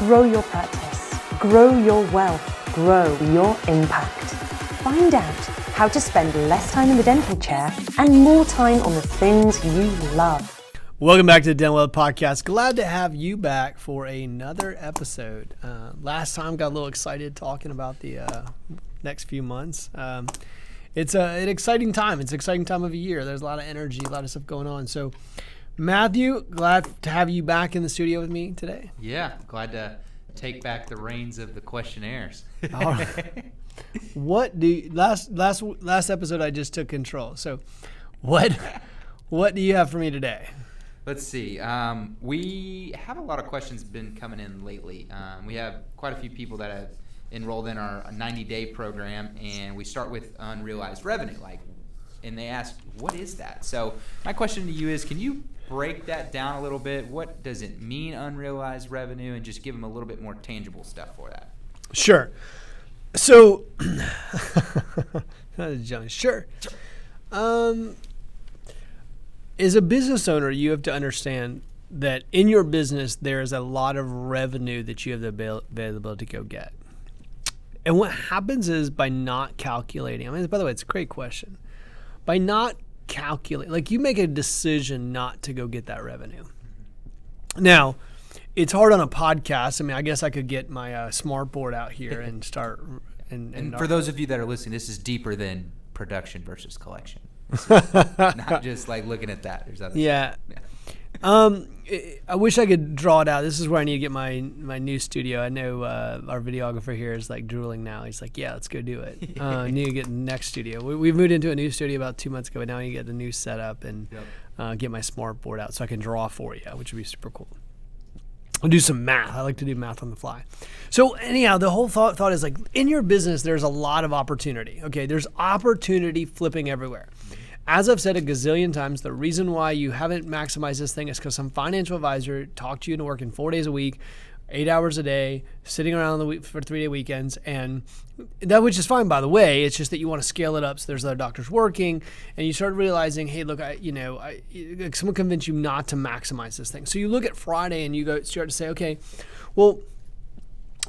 Grow your practice, grow your wealth, grow your impact. Find out how to spend less time in the dental chair and more time on the things you love. Welcome back to the Dental Wealth Podcast. Glad to have you back for another episode. Last time got a little excited talking about the next few months. It's an exciting time. It's an exciting time of the year. There's a lot of energy, a lot of stuff going on. So, Matthew, glad to have you back in the studio with me today. Yeah, glad to take back the reins of the questionnaires. All right. Last episode I just took control. So, what do you have for me today? Let's see. We have a lot of questions been coming in lately. We have quite a few people that have enrolled in our 90-day program, and we start with unrealized revenue. And they ask, what is that? So my question to you is, can you break that down a little bit? What does it mean, unrealized revenue, and just give them a little bit more tangible stuff for that? Sure. So, sure. As a business owner, you have to understand that in your business, there is a lot of revenue that you have the availability to go get. And what happens is by not calculating, by the way, it's a great question. By not calculating, you make a decision not to go get that revenue. Now, it's hard on a podcast. I guess I could get my smart board out here and start. And for those of you that are listening, this is deeper than production versus collection. Not just looking at that. There's other stuff. I wish I could draw it out. This is where I need to get my new studio. I know our videographer here is drooling now. He's like, yeah, let's go do it. I need to get the next studio. We've moved into a new studio about 2 months ago, but now I need to get the new setup and get my smart board out so I can draw for you, which would be super cool. I'll do some math. I like to do math on the fly. So anyhow, the whole thought is in your business, there's a lot of opportunity. Okay, there's opportunity flipping everywhere. As I've said a gazillion times, the reason why you haven't maximized this thing is because some financial advisor talked you into working 4 days a week, 8 hours a day, sitting around the week for 3-day weekends, and that, which is fine, by the way. It's just that you want to scale it up so there's other doctors working, and you start realizing, hey, look, someone convinced you not to maximize this thing. So you look at Friday and you start to say, okay, well,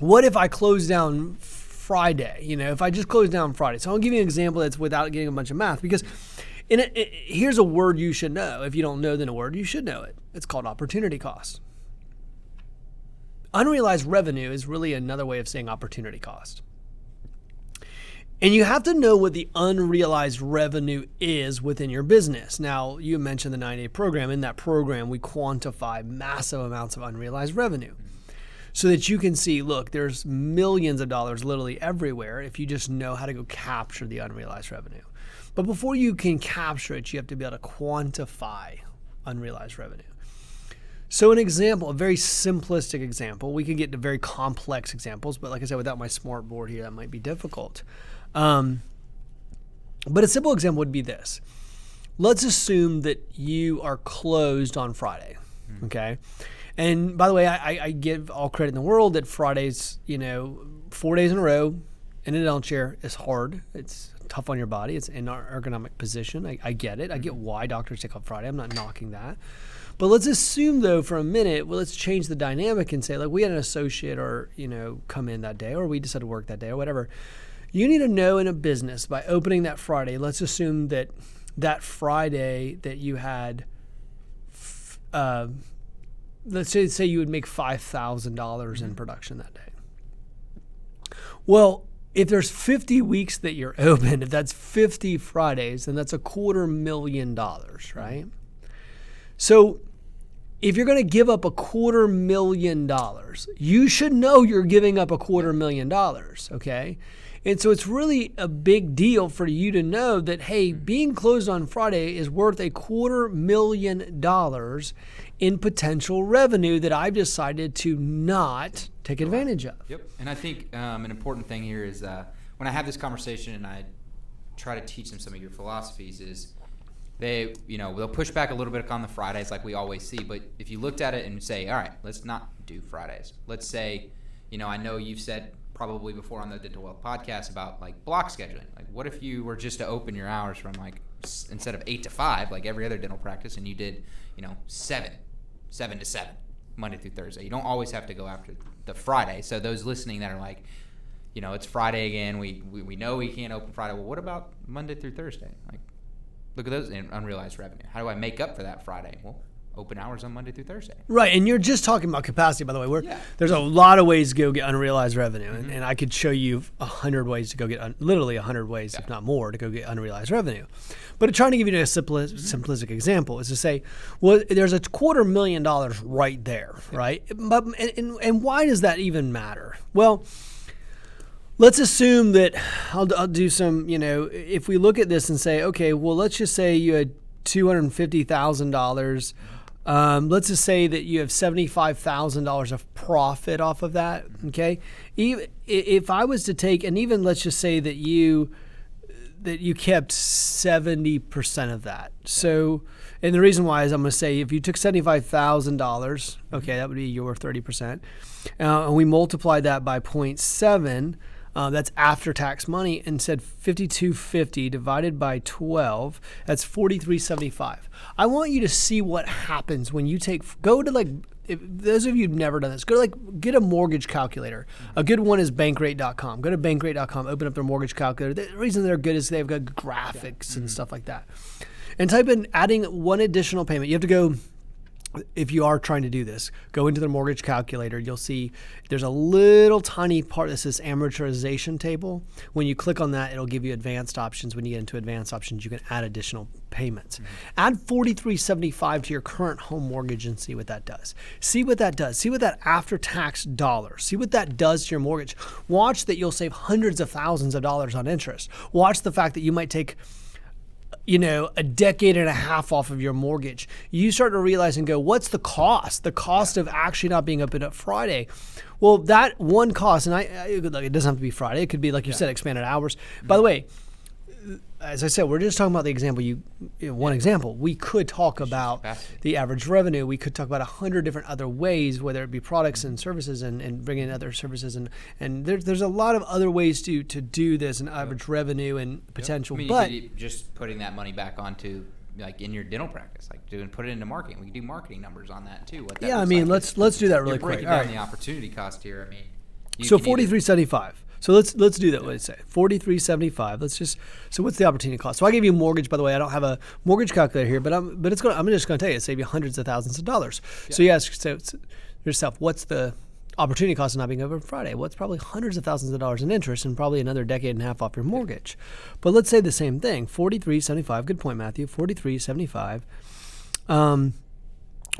what if I close down Friday? If I just close down Friday. So I'll give you an example that's without getting a bunch of math, because here's a word you should know. If you don't know then a word, you should know it. It's called opportunity cost. Unrealized revenue is really another way of saying opportunity cost. And you have to know what the unrealized revenue is within your business. Now, you mentioned the 90-day program. In that program, we quantify massive amounts of unrealized revenue so that you can see, look, there's millions of dollars literally everywhere if you just know how to go capture the unrealized revenue. But before you can capture it, you have to be able to quantify unrealized revenue. So an example, a very simplistic example, we can get to very complex examples, but like I said, without my smart board here, that might be difficult. But a simple example would be this. Let's assume that you are closed on Friday, okay? And by the way, I give all credit in the world that Fridays, 4 days in a row in a dental chair is hard. It's tough on your body. It's in our ergonomic position. I get it. I get why doctors take off Friday. I'm not knocking that. But let's assume, though, for a minute, let's change the dynamic and say, we had an associate or, come in that day, or we decided to work that day or whatever. You need to know in a business by opening that Friday, let's assume that Friday that you had, let's say you would make $5,000 in production that day. Well, if there's 50 weeks that you're open, if that's 50 Fridays, then that's $250,000, right? So if you're going to give up $250,000, you should know you're giving up $250,000, okay? And so it's really a big deal for you to know that, hey, being closed on Friday is worth $250,000 in potential revenue that I've decided to not take advantage of. Yep. And I think an important thing here is when I have this conversation and I try to teach them some of your philosophies is they'll push back a little bit on the Fridays like we always see. But if you looked at it and say, all right, let's not do Fridays. Let's say, I know you've said probably before on the Dental Wealth podcast about block scheduling. What if you were just to open your hours from instead of 8 to 5 like every other dental practice, and you did 7 to 7, Monday through Thursday. You don't always have to go after the Friday. So those listening that are like, it's Friday again. We know we can't open Friday. Well, what about Monday through Thursday? Like, look at those in unrealized revenue. How do I make up for that Friday? Well, open hours on Monday through Thursday. Right, and you're just talking about capacity, by the way. There's a lot of ways to go get unrealized revenue, and I could show you 100 ways to go get, literally 100 ways, if not more, to go get unrealized revenue. But trying to give you a simplistic example is to say, well, there's a $250,000 right there, right? But and why does that even matter? Well, let's assume that I'll do some, if we look at this and say, okay, well, let's just say you had $250,000. Let's just say that you have $75,000 of profit off of that. Okay, even if I was to take, and even let's just say that you kept 70% of that. So, and the reason why is I'm going to say if you took $75,000, okay, that would be your 30%, and we multiplied that by 0.7. That's after-tax money, and said 5,250 divided by 12. That's 4,375. I want you to see what happens when you go to if those of you who've never done this, go to get a mortgage calculator. A good one is bankrate.com. Go to bankrate.com, open up their mortgage calculator. The reason they're good is they've got graphics and stuff like that. And type in adding one additional payment. You have to go. If you are trying to do this, go into the mortgage calculator. You'll see there's a little tiny part that says amortization table. When you click on that, it'll give you advanced options. When you get into advanced options, you can add additional payments. Add $4,375 to your current home mortgage and see what that does. See what that does. See what that after-tax dollars. See what that does to your mortgage. Watch that you'll save hundreds of thousands of dollars on interest. Watch the fact that you might take a decade and a half off of your mortgage. You start to realize and go, what's the cost? The cost of actually not being open up Friday. Well, that one cost, and it doesn't have to be Friday. It could be, like you said, expanded hours. By the way, as I said, we're just talking about the example. One example. We could talk about the average revenue. We could talk about 100 different other ways, whether it be products and services, and bring in other services, and there's a lot of other ways to do this, and average revenue and potential. But you could just putting that money back onto in your dental practice, put it into marketing. We can do marketing numbers on that too. What that let's do that really quick. Breaking down the opportunity cost here. So 4,375. So let's do that. What did I say? 4,375. So what's the opportunity cost? So I gave you a mortgage. By the way, I don't have a mortgage calculator here, but I'm just going to tell you, save you hundreds of thousands of dollars. Yeah. So you ask yourself, what's the opportunity cost of not being open Friday? Well, it's probably hundreds of thousands of dollars in interest and probably another decade and a half off your mortgage. But let's say the same thing. 4,375. Good point, Matthew. 4,375.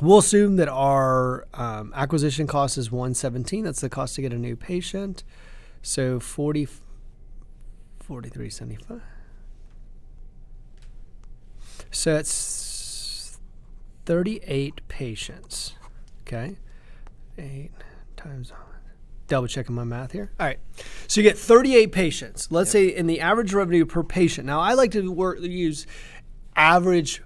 We'll assume that our acquisition cost is $117. That's the cost to get a new patient. So 43.75. So it's 38 patients. Okay, 8 times. Double checking my math here. All right, so you get 38 patients. Let's say in the average revenue per patient. Now I like to use average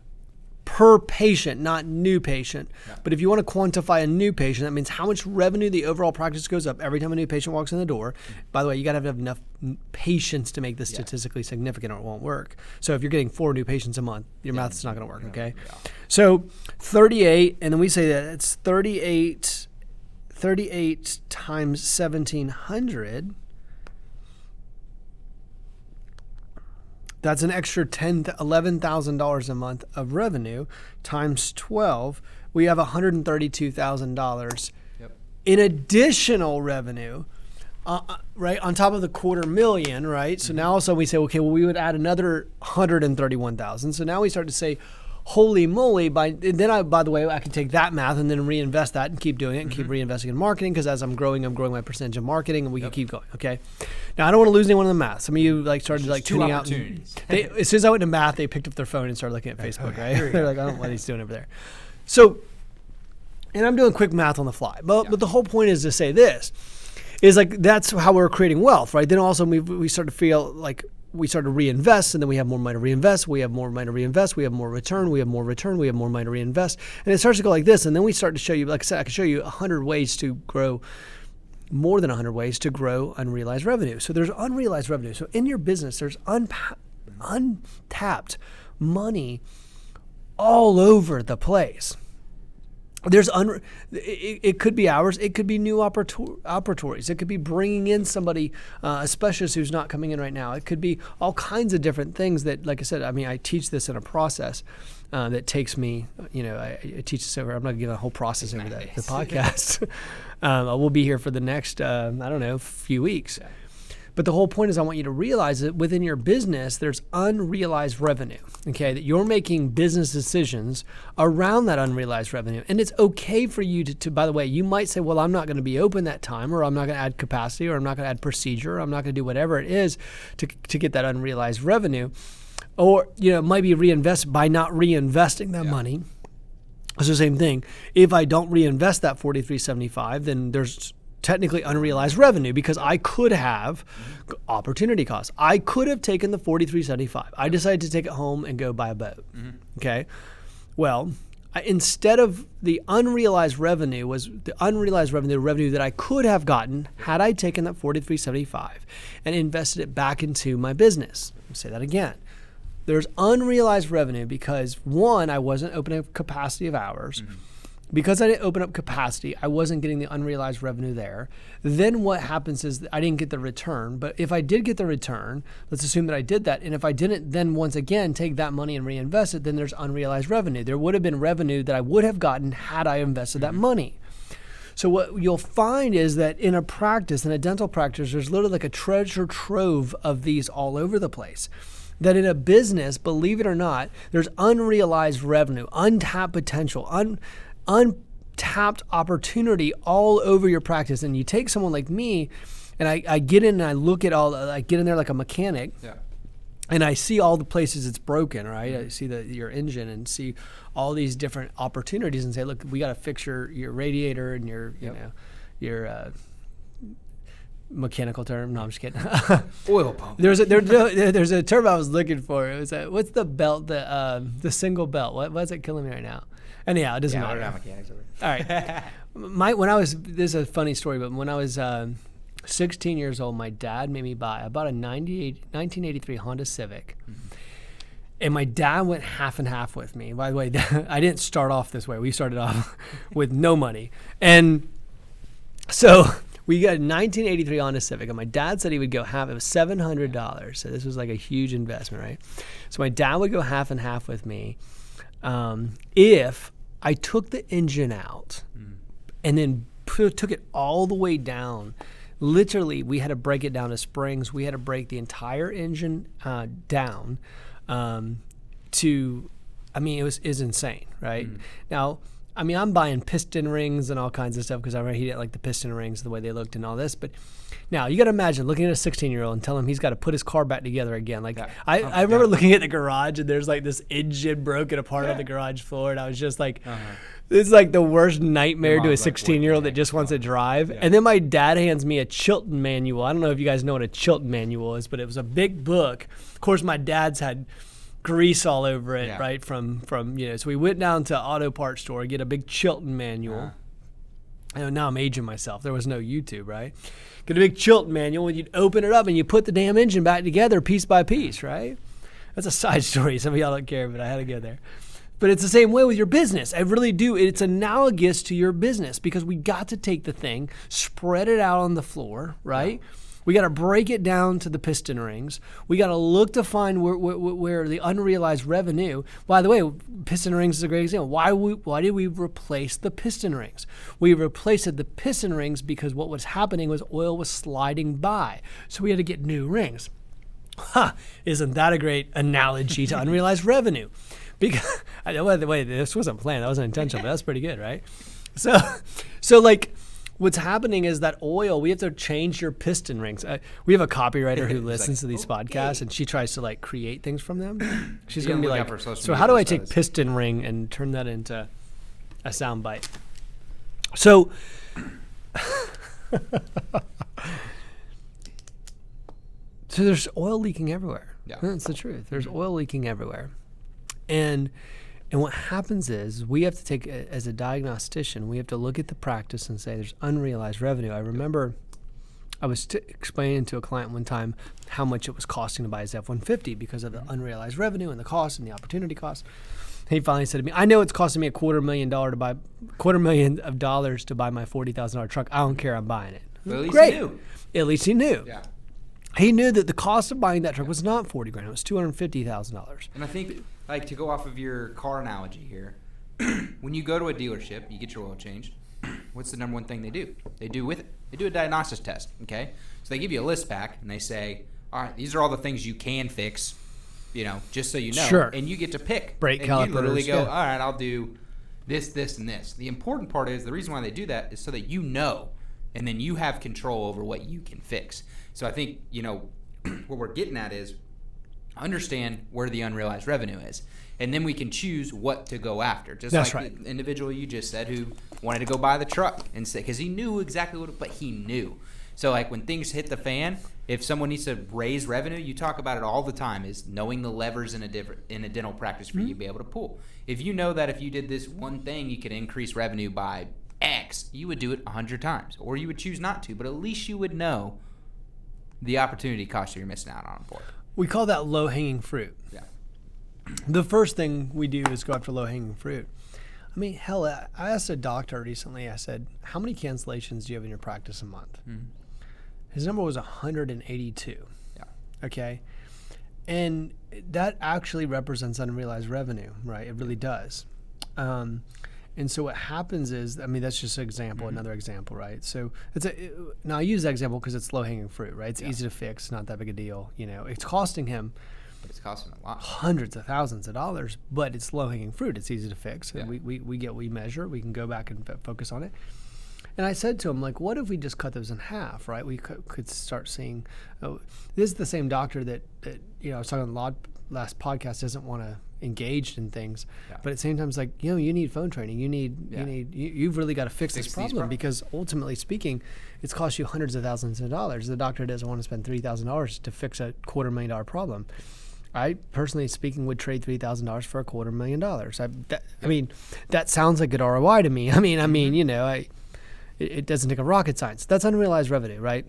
per patient, not new patient. Yeah. But if you want to quantify a new patient, that means how much revenue the overall practice goes up every time a new patient walks in the door. By the way, you got to have enough patients to make this statistically significant or it won't work. So if you're getting 4 new patients a month, your math is not going to work, okay? Yeah. So 38, and then we say that it's 38 times 1,700. That's an extra $11,000 a month of revenue times 12. We have $132,000 in additional revenue, right, on top of the $250,000, right? So now also we say, okay, well, we would add another $131,000. So now we start to say, holy moly, by the way, I can take that math and then reinvest that and keep doing it and keep reinvesting in marketing, because as I'm growing my percentage of marketing, and we can keep going, okay? Now, I don't want to lose anyone in the math. Some of you started tuning out. As soon as I went to math, they picked up their phone and started looking at Facebook, right? They're like, I don't know what he's doing over there. So, and I'm doing quick math on the fly. But the whole point is to say this, is that's how we're creating wealth, right? Then also we start to feel like we start to reinvest, and then we have more money to reinvest. We have more money to reinvest. We have more return. We have more return. We have more money to reinvest. And it starts to go like this. And then we start to show you, like I said, I can show you 100 ways to grow, more than 100 ways to grow unrealized revenue. So there's unrealized revenue. So in your business, there's untapped money all over the place. it could be hours. It could be new opportunities. It could be bringing in somebody, a specialist who's not coming in right now. It could be all kinds of different things that, like I said, I mean, I teach this in a process that takes me, I teach this over. I'm not going to give a whole process over the podcast. We'll be here for the next, few weeks. Yeah. But the whole point is I want you to realize that within your business, there's unrealized revenue, okay, that you're making business decisions around that unrealized revenue. And it's okay for you to by the way, you might say, well, I'm not going to be open that time, or I'm not going to add capacity, or I'm not going to add procedure, or I'm not going to do whatever it is to get that unrealized revenue. Or, it might be reinvest by not reinvesting that money. It's the same thing. If I don't reinvest that $43.75, then there's technically unrealized revenue because I could have opportunity costs. I could have taken the $43.75. I decided to take it home and go buy a boat. Mm-hmm. Okay. Well, instead of the unrealized revenue revenue that I could have gotten had I taken that $43.75 and invested it back into my business. I'll say that again. There's unrealized revenue because, one, I wasn't opening up capacity of hours. Mm-hmm. Because I didn't open up capacity, I wasn't getting the unrealized revenue there. Then what happens is I didn't get the return. But if I did get the return, let's assume that I did that. And if I didn't then once again take that money and reinvest it, then there's unrealized revenue. There would have been revenue that I would have gotten had I invested that money. So what you'll find is that in a dental practice, there's literally like a treasure trove of these all over the place. That in a business, believe it or not, there's unrealized revenue, untapped potential, untapped opportunity all over your practice. And you take someone like me, and I get in and I look at I get in there like a mechanic, and I see all the places it's broken, right? I see your engine and see all these different opportunities and say, look, we got to fix your radiator and your mechanical term. No, I'm just kidding. Oil pump. There's a term I was looking for. It was what's the belt? The single belt. What's it killing me right now? Anyhow, it doesn't matter. Mechanics over. All right. This is a funny story, but when I was 16 years old, my dad made me buy about a 1983 Honda Civic. Mm-hmm. And my dad went half and half with me. By the way, I didn't start off this way. We started off with no money. And so we got a 1983 Honda Civic, and my dad said he would go half. It was $700. So this was like a huge investment, right? So my dad would go half and half with me if I took the engine out and then took it all the way down. Literally, we had to break it down to springs. We had to break the entire engine down it was insane, right? Now, I'm buying piston rings and all kinds of stuff because I remember he didn't like the piston rings, the way they looked and all this. But now you got to imagine looking at a 16-year-old and telling him he's got to put his car back together again. I remember looking at the garage and there's like this engine broken apart on the garage floor. And I was just like, this is like the worst nightmare to a 16-year-old that just wants to drive. Yeah. And then my dad hands me a Chilton manual. I don't know if you guys know what a Chilton manual is, but it was a big book. Of course, my dad's had grease all over it, right? From so we went down to auto parts store, get a big Chilton manual. And now I'm aging myself. There was no YouTube, right? Get a big Chilton manual, and you'd open it up and you put the damn engine back together piece by piece, right? That's a side story. Some of y'all don't care, but I had to go there. But it's the same way with your business. I really do. It's analogous to your business because we got to take the thing, spread it out on the floor, right? Yeah. We got to break it down to the piston rings. We got to look to find where the unrealized revenue. By the way, piston rings is a great example. Why did we replace the piston rings? We replaced the piston rings because what was happening was oil was sliding by. So we had to get new rings. Isn't that a great analogy to unrealized revenue? Because, by the way, this wasn't planned. That wasn't intentional, but that's pretty good, right? So like, what's happening is that oil, we have to change your piston rings. We have a copywriter who listens to these podcasts, and she tries to like create things from them. She's going to be like, so how do I take piston ring and turn that into a sound bite? So, so there's oil leaking everywhere. Yeah. That's the truth. There's oil leaking everywhere. And what happens is we have to take, as a diagnostician, we have to look at the practice and say there's unrealized revenue. I remember I was explaining to a client one time how much it was costing to buy his F-150 because of the unrealized revenue and the cost and the opportunity cost. He finally said to me, I know it's costing me $250,000 to buy my $40,000 truck. I don't care. I'm buying it. But at least Great. he knew. At least he knew. Yeah. He knew that the cost of buying that truck was not $40,000. It was $250,000. And I think, like, to go off of your car analogy here, when you go to a dealership, you get your oil changed. What's the number one thing they do? They do a diagnosis test, okay? So they give you a list back, and they say, all right, these are all the things you can fix, just so you know. Sure. And you get to pick. Brake and calipers. You literally go, Yeah. all right, I'll do this, this, and this. The important part is the reason why they do that is so that you know, and then you have control over what you can fix. So I think, what we're getting at is understand where the unrealized revenue is. And then we can choose what to go after. Just That's like right. the individual you just said who wanted to go buy the truck and say, because he knew exactly but he knew. So like when things hit the fan, if someone needs to raise revenue, you talk about it all the time, is knowing the levers in a dental practice for you to be able to pull. If you know that if you did this one thing, you could increase revenue by X, you would do it 100 times, or you would choose not to, but at least you would know the opportunity cost you're missing out on for it. We call that low-hanging fruit. Yeah. The first thing we do is go after low-hanging fruit. I mean, hell, I asked a doctor recently, I said, how many cancellations do you have in your practice a month? Mm-hmm. His number was 182. Yeah. Okay? And that actually represents unrealized revenue, right? It really does. And so what happens is, I mean, that's just an example, another example, right? So now I use that example because it's low-hanging fruit, right? It's easy to fix, not that big a deal. It's costing him But it's costing a lot. hundreds of thousands of dollars, but it's low-hanging fruit. It's easy to fix. Yeah. And we measure. We can go back and focus on it. And I said to him, like, what if we just cut those in half, right? We could start seeing, this is the same doctor that I was talking on the last podcast doesn't want to engage in things, but at the same time, it's like, you need phone training. You've really got to fix this problem because ultimately speaking, it's cost you hundreds of thousands of dollars. The doctor doesn't want to spend $3,000 to fix a $250,000 problem. I personally speaking would trade $3,000 for a $250,000. I mean, that sounds like good ROI to me. It doesn't take a rocket science. That's unrealized revenue, right?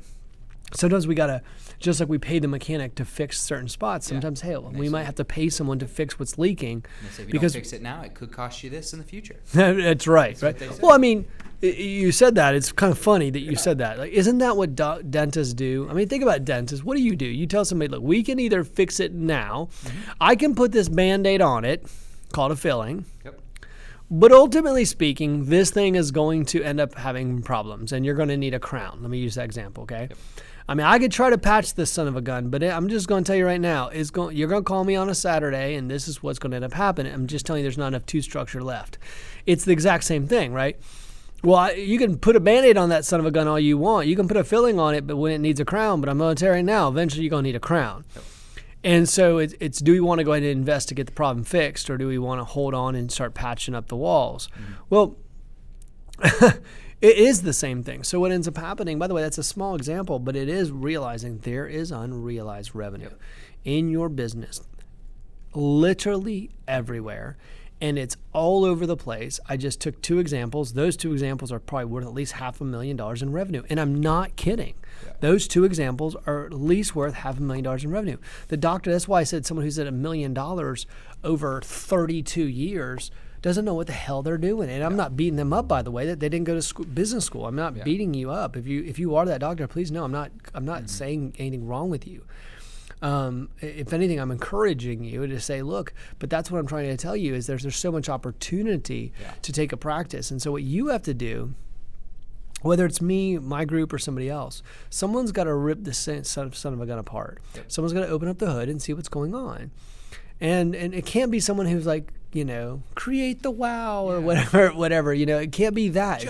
Sometimes we gotta, just like we pay the mechanic to fix certain spots. Sometimes, we might have to pay someone to fix what's leaking. And if you don't fix it now, it could cost you this in the future. That's right. Well, I mean, you said that. It's kind of funny that you said that. Like, isn't that what dentists do? I mean, think about dentists. What do? You tell somebody, look, we can either fix it now. I can put this Band-Aid on it, called a filling. Yep. But ultimately speaking, this thing is going to end up having problems, and you're going to need a crown. Let me use that example, okay? Yep. I mean, I could try to patch this son of a gun, but I'm just going to tell you right now, you're going to call me on a Saturday, and this is what's going to end up happening. I'm just telling you there's not enough tooth structure left. It's the exact same thing, right? Well, you can put a Band-Aid on that son of a gun all you want. You can put a filling on it, but when it needs a crown, but I'm going to tell you right now, eventually you're going to need a crown. Yep. And so it's do we want to go ahead and invest to get the problem fixed, or do we want to hold on and start patching up the walls? Well, it is the same thing. So what ends up happening, by the way, that's a small example, but it is realizing there is unrealized revenue in your business, literally everywhere. And it's all over the place. I just took two examples. Those two examples are probably worth at least $500,000 in revenue. And I'm not kidding. Yeah. Those two examples are at least worth $500,000 in revenue. The doctor, that's why I said someone who's at $1 million over 32 years doesn't know what the hell they're doing. And I'm not beating them up, by the way, that they didn't go to business school. I'm not beating you up. If you are that doctor, please know I'm not saying anything wrong with you. If anything, I'm encouraging you to say, look, but that's what I'm trying to tell you is there's so much opportunity to take a practice. And so what you have to do, whether it's me, my group, or somebody else, someone's got to rip the son of a gun apart. Yep. Someone's got to open up the hood and see what's going on. And it can't be someone who's like, create the wow or whatever, it can't be that.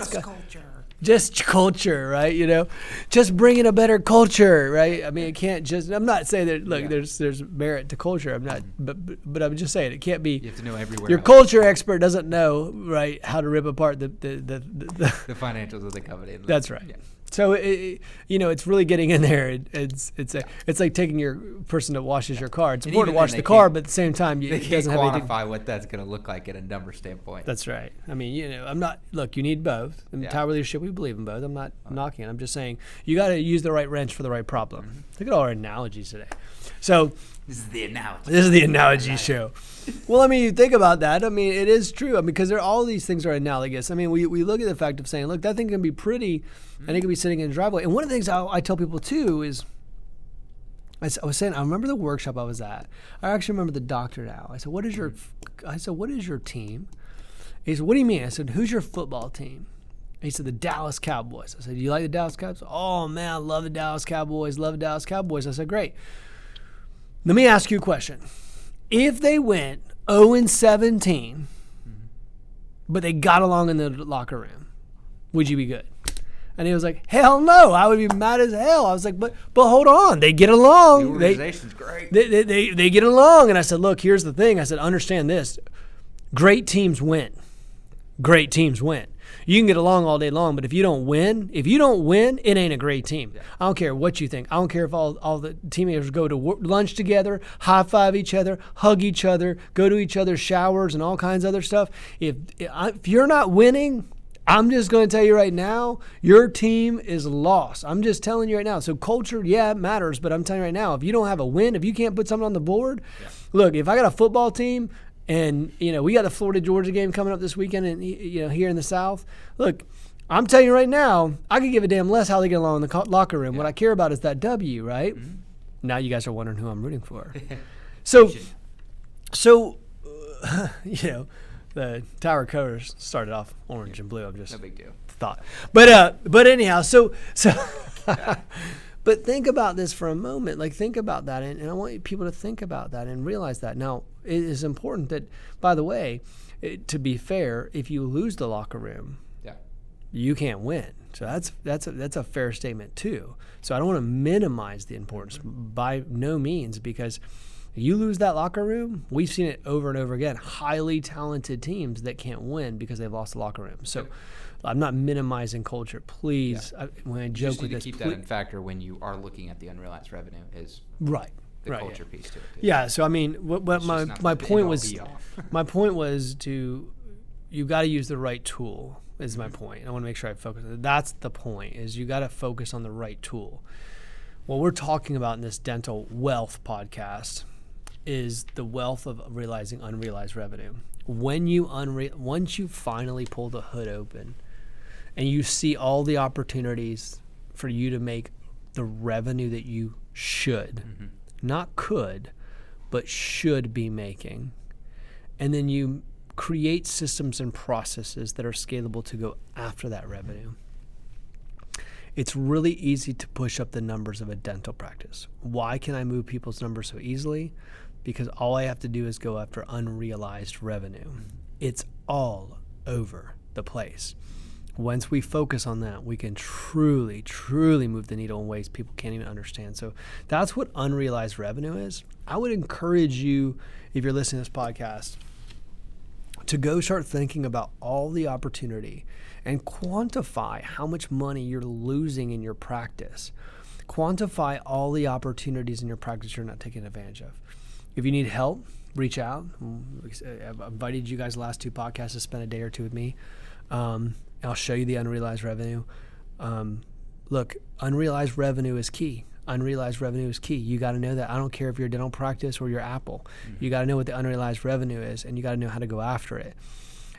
Just culture, right? Just bring in a better culture, right? I mean, it can't just. I'm not saying that. Look, there's merit to culture. I'm not, but I'm just saying it can't be. You have to know everywhere. Your culture expert doesn't know, right, how to rip apart the financials of the company. That's right. Yeah. So it's really getting in there. It's like taking your person that washes your car. It's important to wash the car, but at the same time, it doesn't quantify what that's going to look like in a number standpoint. That's right. I mean, I'm not. Look, you need both. In Tower Leadership, we believe in both. I'm not knocking it. I'm just saying you got to use the right wrench for the right problem. Look at all our analogies today. So This is the analogy. this is the analogy show. Well, I mean, you think about that. I mean, it is true. I mean, because all these things are analogous. I mean, we look at the fact of saying, look, that thing can be pretty, and it can be sitting in a driveway. And one of the things I tell people too is, I was saying, I remember the workshop I was at. I actually remember the doctor now. I said, what is your team? He said, what do you mean? I said, who's your football team? He said, the Dallas Cowboys. I said, do you like the Dallas Cowboys? Oh, man, I love the Dallas Cowboys. Love the Dallas Cowboys. I said, great. Let me ask you a question. If they went 0-17, but they got along in the locker room, would you be good? And he was like, hell no, I would be mad as hell. I was like, but hold on, they get along. The organization's great. They get along. And I said, look, here's the thing. I said, understand this. Great teams win. Great teams win. You can get along all day long, but if you don't win, it ain't a great team. Yeah. I don't care what you think. I don't care if all the teammates go to lunch together, high five each other, hug each other, go to each other's showers and all kinds of other stuff. If you're not winning, I'm just going to tell you right now, your team is lost. I'm just telling you right now. So culture, yeah, it matters, but I'm telling you right now, if you don't have a win, if you can't put something on the board, look, if I got a football team, and, we got the Florida-Georgia game coming up this weekend and, here in the South. Look, I'm telling you right now, I could give a damn less how they get along in the locker room. Yeah. What I care about is that W, right? Mm-hmm. Now you guys are wondering who I'm rooting for. So, the Tower Colors started off orange and blue. I'm just no big deal. Thought. But anyhow, so but think about this for a moment. Like, think about that, and I want people to think about that and realize that. Now, it is important that, by the way, to be fair, if you lose the locker room, you can't win. So that's a fair statement too. So I don't want to minimize the importance by no means, because you lose that locker room, we've seen it over and over again. Highly talented teams that can't win because they've lost the locker room. So I'm not minimizing culture. Please, when I joke with this, keep that in factor when you are looking at the unrealized revenue is the culture piece to it. Too. Yeah. So I mean, what my point was, my point was you got to use the right tool. Is my point. I want to make sure I focus. That's the point. Is you got to focus on the right tool. What we're talking about in this dental wealth podcast is the wealth of realizing unrealized revenue. When you once you finally pull the hood open and you see all the opportunities for you to make the revenue that you should, not could, but should be making, and then you create systems and processes that are scalable to go after that revenue, it's really easy to push up the numbers of a dental practice. Why can I move people's numbers so easily? Because all I have to do is go after unrealized revenue. It's all over the place. Once we focus on that, we can truly, truly move the needle in ways people can't even understand. So that's what unrealized revenue is. I would encourage you, if you're listening to this podcast, to go start thinking about all the opportunity and quantify how much money you're losing in your practice. Quantify all the opportunities in your practice you're not taking advantage of. If you need help, reach out. I've invited you guys the last 2 podcasts to spend a day or 2 with me. I'll show you the unrealized revenue. Look, unrealized revenue is key. Unrealized revenue is key. You got to know that. I don't care if you're a dental practice or you're Apple. You got to know what the unrealized revenue is, and you got to know how to go after it.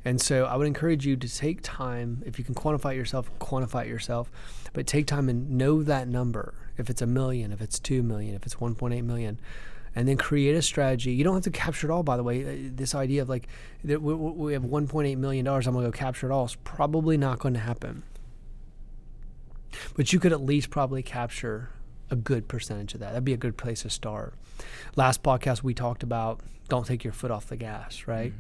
And so I would encourage you to take time. If you can quantify it yourself, but take time and know that number. If it's $1 million, if it's $2 million, if it's $1.8 million, and then create a strategy. You don't have to capture it all, by the way. This idea of like, that we have $1.8 million, I'm going to go capture it all, is probably not going to happen. But you could at least probably capture a good percentage of that. That'd be a good place to start. Last podcast, we talked about don't take your foot off the gas, right?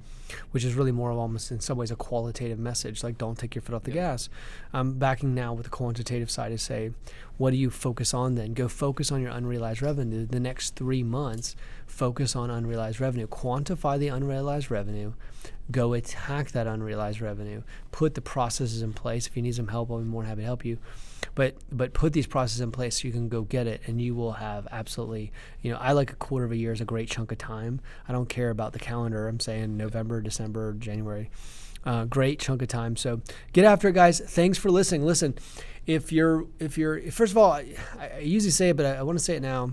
Which is really more of almost in some ways a qualitative message, like don't take your foot off the gas. I'm backing now with the quantitative side to say, what do you focus on then? Go focus on your unrealized revenue. The next 3 months, focus on unrealized revenue. Quantify the unrealized revenue. Go attack that unrealized revenue. Put the processes in place. If you need some help, I'll be more than happy to help you. But put these processes in place so you can go get it, and you will have absolutely, I like a quarter of a year is a great chunk of time. I don't care about the calendar. I'm saying November, December, January. Great chunk of time. So get after it, guys. Thanks for listening. Listen, if you're first of all, I usually say it, but I want to say it now.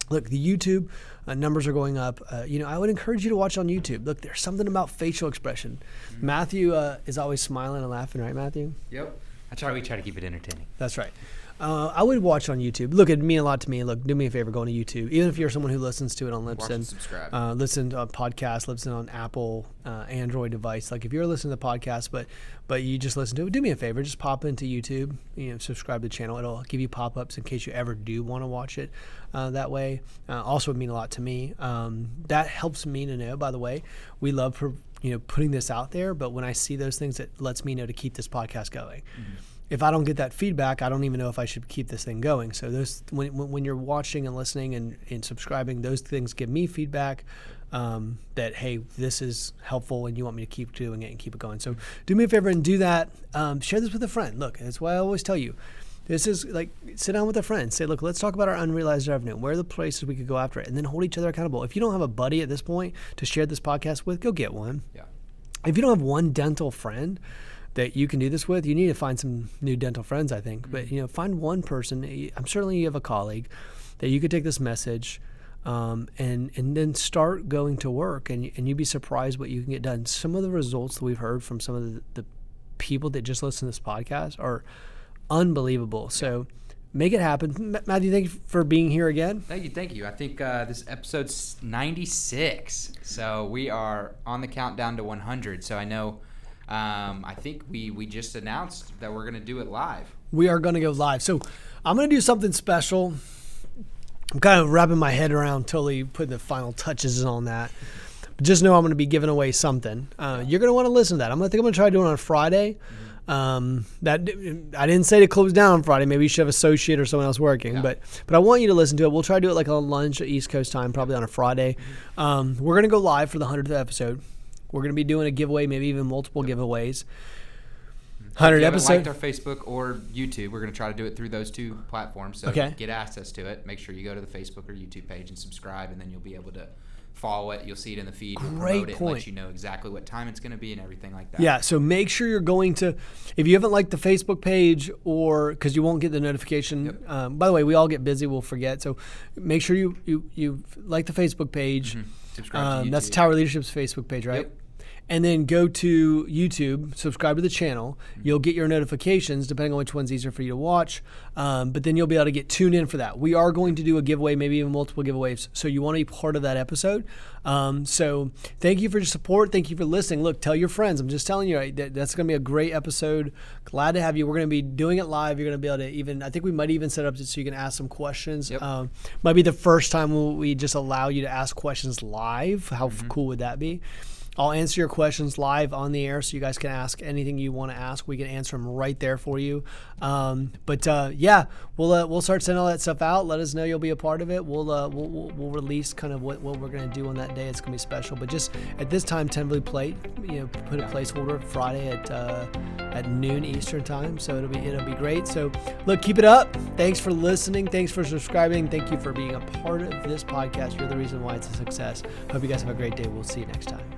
Look, the YouTube numbers are going up. I would encourage you to watch on YouTube. Look, there's something about facial expression. Matthew is always smiling and laughing, right, Matthew? Yep. We try to keep it entertaining. That's right. I would watch on YouTube. Look, it'd mean a lot to me. Look, do me a favor, go on to YouTube. Even if you're someone who listens to it on Watch Libsyn, and subscribe. listen to podcasts, listen on Apple, Android device. Like if you're listening to the podcast, but you just listen to it, do me a favor, just pop into YouTube, subscribe to the channel. It'll give you pop-ups in case you ever do want to watch it that way. Also would mean a lot to me. That helps me to know, by the way. We love putting this out there, but when I see those things, it lets me know to keep this podcast going. If I don't get that feedback, I don't even know if I should keep this thing going. So those when you're watching and listening and subscribing, those things give me feedback that, hey, this is helpful and you want me to keep doing it and keep it going. So do me a favor and do that. Share this with a friend. Look, that's why I always tell you, this is like, sit down with a friend. Say, look, let's talk about our unrealized revenue. Where are the places we could go after it? And then hold each other accountable. If you don't have a buddy at this point to share this podcast with, go get one. Yeah. If you don't have one dental friend that you can do this with, you need to find some new dental friends, I think. But, find one person. I'm certainly you have a colleague that you could take this message and then start going to work, and you'd be surprised what you can get done. Some of the results that we've heard from some of the people that just listen to this podcast are unbelievable. So make it happen. Matthew, thank you for being here again. Thank you. I think this episode's 96. So we are on the countdown to 100. So I know... I think we just announced that we're going to do it live. We are going to go live. So I'm going to do something special. I'm kind of wrapping my head around, totally putting the final touches on that. But just know I'm going to be giving away something. You're going to want to listen to that. I'm going to try to do it on Friday. That I didn't say to close down on Friday. Maybe you should have an associate or someone else working. But I want you to listen to it. We'll try to do it like on lunch at East Coast time, probably on a Friday. We're going to go live for the 100th episode. We're going to be doing a giveaway, maybe even multiple giveaways. 100 episodes. If you haven't liked our Facebook or YouTube, we're going to try to do it through those two platforms. So to get access to it, make sure you go to the Facebook or YouTube page and subscribe, and then you'll be able to follow it. You'll see it in the feed. We'll promote it and let you know exactly what time it's going to be and everything like that. Yeah, so make sure you're going to, if you haven't liked the Facebook page or because you won't get the notification. By the way, we all get busy. We'll forget. So make sure you like the Facebook page. Subscribe to YouTube. That's Tower Leadership's Facebook page, right? Yep. And then go to YouTube, subscribe to the channel. You'll get your notifications depending on which one's easier for you to watch. But then you'll be able to get tuned in for that. We are going to do a giveaway, maybe even multiple giveaways. So you want to be part of that episode. So thank you for your support. Thank you for listening. Look, tell your friends. I'm just telling you, right, that's going to be a great episode. Glad to have you. We're going to be doing it live. You're going to be able to I think we might even set up so you can ask some questions. Might be the first time we just allow you to ask questions live. How cool would that be? I'll answer your questions live on the air, so you guys can ask anything you want to ask. We can answer them right there for you. We'll start sending all that stuff out. Let us know you'll be a part of it. We'll release kind of what we're going to do on that day. It's going to be special. But just at this time, tentatively put a placeholder Friday at noon Eastern time. So it'll be great. So look, keep it up. Thanks for listening. Thanks for subscribing. Thank you for being a part of this podcast. You're the reason why it's a success. Hope you guys have a great day. We'll see you next time.